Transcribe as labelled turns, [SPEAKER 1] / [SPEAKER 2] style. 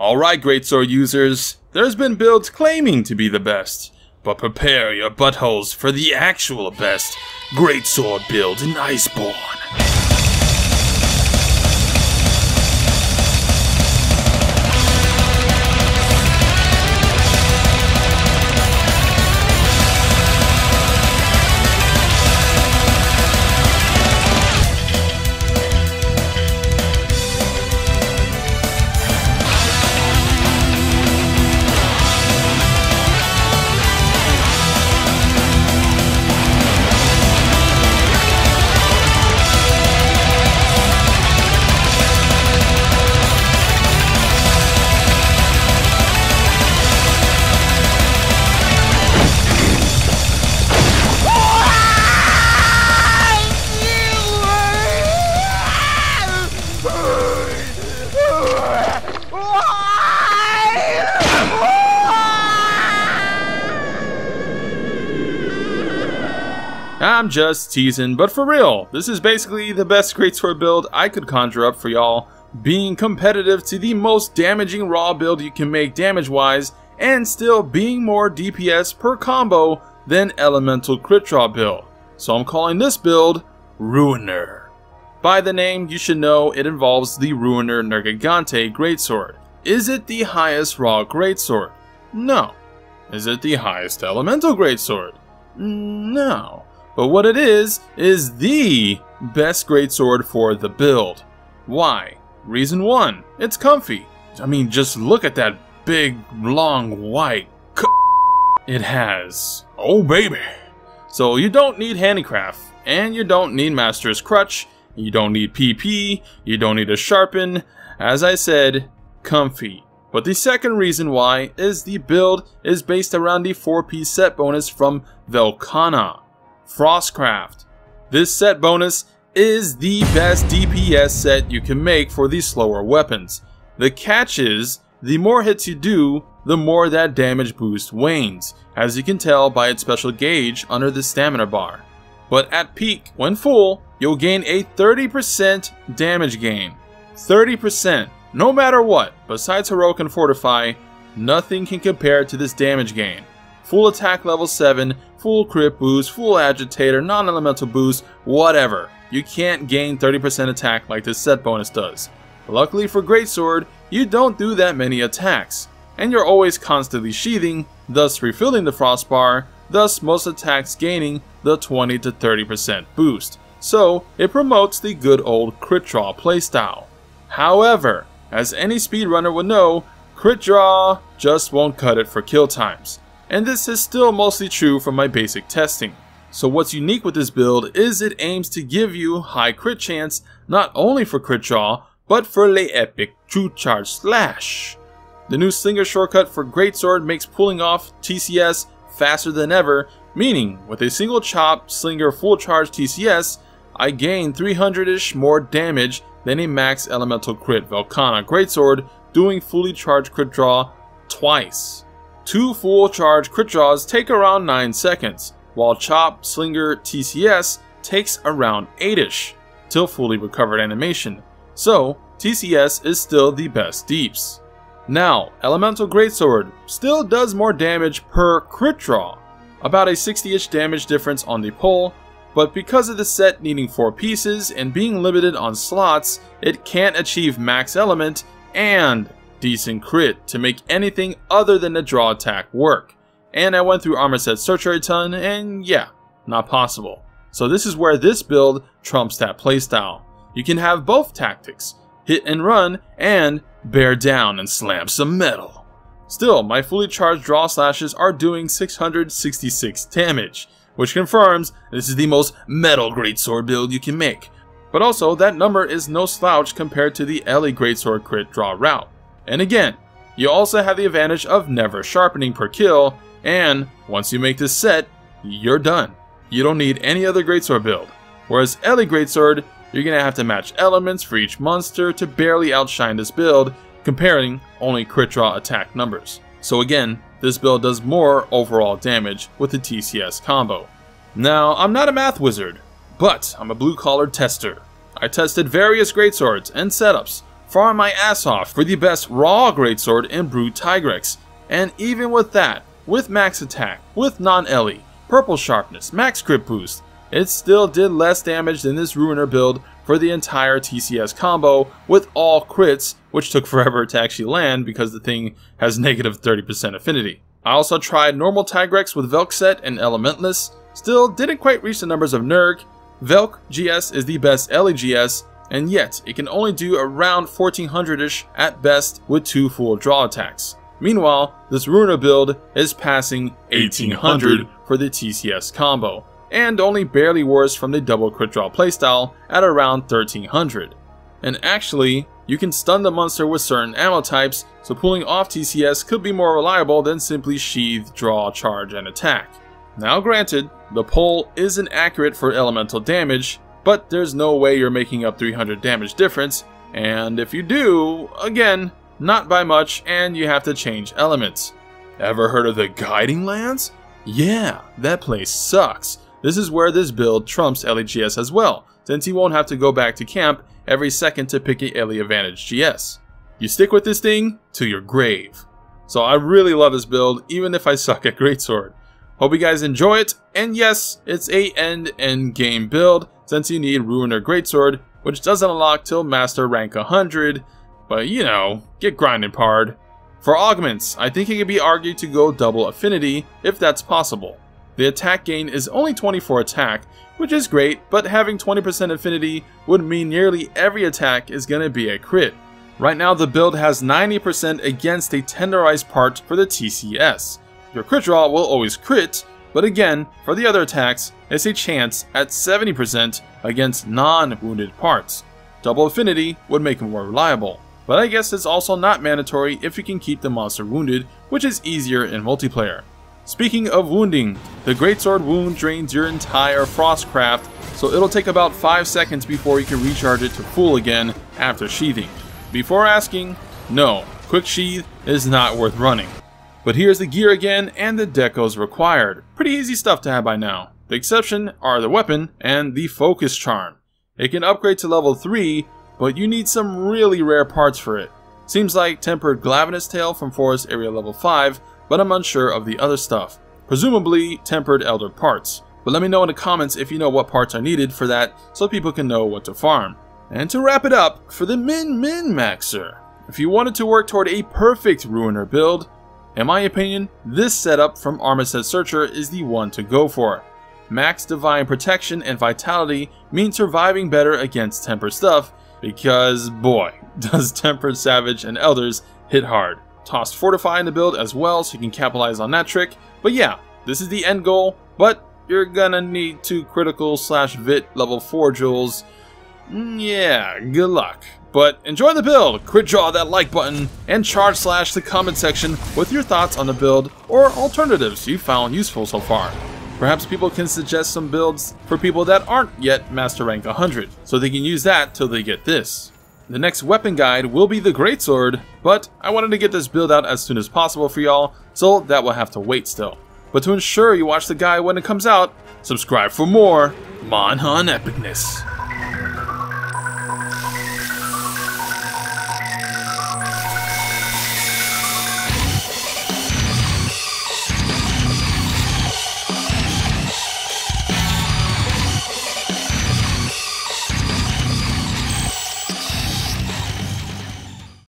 [SPEAKER 1] Alright Greatsword users, there's been builds claiming to be the best, but prepare your buttholes for the actual best Greatsword build in Iceborne. I'm just teasing, but for real, this is basically the best Greatsword build I could conjure up for y'all, being competitive to the most damaging raw build you can make damage-wise, and still being more DPS per combo than Elemental Crit Draw build. So I'm calling this build Ruiner. By the name, you should know it involves the Ruiner Nergigante Greatsword. Is it the highest raw Greatsword? No. Is it the highest Elemental Greatsword? No. But what it is the best Greatsword for the build. Why? Reason 1, it's comfy. I mean, just look at that big, long, white it has. Oh baby. So you don't need handicraft, and you don't need Master's Crutch, you don't need PP, you don't need a sharpen. As I said, comfy. But the second reason why is the build is based around the 4-piece set bonus from Velkhana. Frostcraft. This set bonus is the best DPS set you can make for these slower weapons. The catch is, the more hits you do, the more that damage boost wanes, as you can tell by its special gauge under the stamina bar. But at peak, when full, you'll gain a 30% damage gain. 30%, no matter what, besides Heroic and Fortify, nothing can compare to this damage gain. Full attack level 7, full crit boost, full agitator, non-elemental boost, whatever. You can't gain 30% attack like this set bonus does. Luckily for Greatsword, you don't do that many attacks, and you're always constantly sheathing, thus refilling the frost bar, thus most attacks gaining the 20 to 30% boost. So it promotes the good old crit draw playstyle. However, as any speedrunner would know, crit draw just won't cut it for kill times. And this is still mostly true from my basic testing. So what's unique with this build is it aims to give you high crit chance not only for crit draw, but for le epic true charge slash. The new slinger shortcut for Greatsword makes pulling off TCS faster than ever, meaning with a single chop slinger full charge TCS, I gain 300-ish more damage than a max elemental crit Velkhana Greatsword doing fully charged crit draw twice. 2 full charge crit draws take around 9 seconds, while Chop Slinger TCS takes around 8-ish, till fully recovered animation. So, TCS is still the best deeps. Now, Elemental Greatsword still does more damage per crit draw, about a 60-ish damage difference on the pull, but because of the set needing 4 pieces and being limited on slots, it can't achieve max element and decent crit to make anything other than the draw attack work. And I went through armor set search a ton, and yeah, not possible. So this is where this build trumps that playstyle. You can have both tactics, hit and run, and bear down and slam some metal. Still, my fully charged draw slashes are doing 666 damage, which confirms this is the most metal Greatsword build you can make. But also, that number is no slouch compared to the Ellie Greatsword crit draw route. And again, you also have the advantage of never sharpening per kill, and once you make this set, you're done. You don't need any other Greatsword build. Whereas Ellie Greatsword, you're gonna have to match elements for each monster to barely outshine this build, comparing only crit draw attack numbers. So again, this build does more overall damage with the TCS combo. Now, I'm not a math wizard, but I'm a blue-collar tester. I tested various Greatswords and setups farm my ass off for the best raw greatsword in Brute Tigrex. And even with that, with max attack, with non-Ellie, purple sharpness, max crit boost, it still did less damage than this Ruiner build for the entire TCS combo with all crits, which took forever to actually land because the thing has negative 30% affinity. I also tried normal Tigrex with Velk set and Elementless, still didn't quite reach the numbers of Nurg. Velk GS is the best Ellie GS, and yet it can only do around 1400-ish at best with 2 full draw attacks. Meanwhile, this Ruiner build is passing 1800 for the TCS combo, and only barely worse from the double crit draw playstyle at around 1300. And actually, you can stun the monster with certain ammo types, so pulling off TCS could be more reliable than simply sheath, draw, charge, and attack. Now granted, the pull isn't accurate for elemental damage, but there's no way you're making up 300 damage difference, and if you do, again, not by much, and you have to change elements. Ever heard of the Guiding Lands? Yeah, that place sucks. This is where this build trumps LEGS as well, since you won't have to go back to camp every second to pick a Ellie Advantage GS. You stick with this thing to your grave. So I really love this build, even if I suck at Greatsword. Hope you guys enjoy it, and yes, it's a end game build, since you need Ruiner Greatsword, which doesn't unlock till Master rank 100, but you know, get grinding pard. For augments, I think it can be argued to go double affinity, if that's possible. The attack gain is only 24 attack, which is great, but having 20% affinity would mean nearly every attack is gonna be a crit. Right now the build has 90% against a tenderized part for the TCS. Your crit draw will always crit, but again, for the other attacks, it's a chance at 70% against non-wounded parts. Double affinity would make it more reliable, but I guess it's also not mandatory if you can keep the monster wounded, which is easier in multiplayer. Speaking of wounding, the Greatsword wound drains your entire Frostcraft, so it'll take about 5 seconds before you can recharge it to full again after sheathing. Before asking, no, quick sheath is not worth running. But here's the gear again and the decos required. Pretty easy stuff to have by now. The exception are the weapon and the focus charm. It can upgrade to level 3, but you need some really rare parts for it. Seems like tempered Glavenus tail from Forest Area level 5, but I'm unsure of the other stuff. Presumably tempered Elder parts. But let me know in the comments if you know what parts are needed for that so people can know what to farm. And to wrap it up, for the min-maxer, if you wanted to work toward a perfect Ruiner build, in my opinion, this setup from Armistead Searcher is the one to go for. Max Divine Protection and Vitality mean surviving better against tempered stuff, because boy, does tempered Savage and Elders hit hard. Tossed Fortify in the build as well so you can capitalize on that trick, but yeah, this is the end goal, but you're gonna need 2 critical/vit level 4 jewels. Yeah, good luck. But enjoy the build, crit draw that like button, and charge / the comment section with your thoughts on the build or alternatives you found useful so far. Perhaps people can suggest some builds for people that aren't yet Master Rank 100, so they can use that till they get this. The next weapon guide will be the Greatsword, but I wanted to get this build out as soon as possible for y'all, so that will have to wait still. But to ensure you watch the guide when it comes out, subscribe for more Monhan epicness.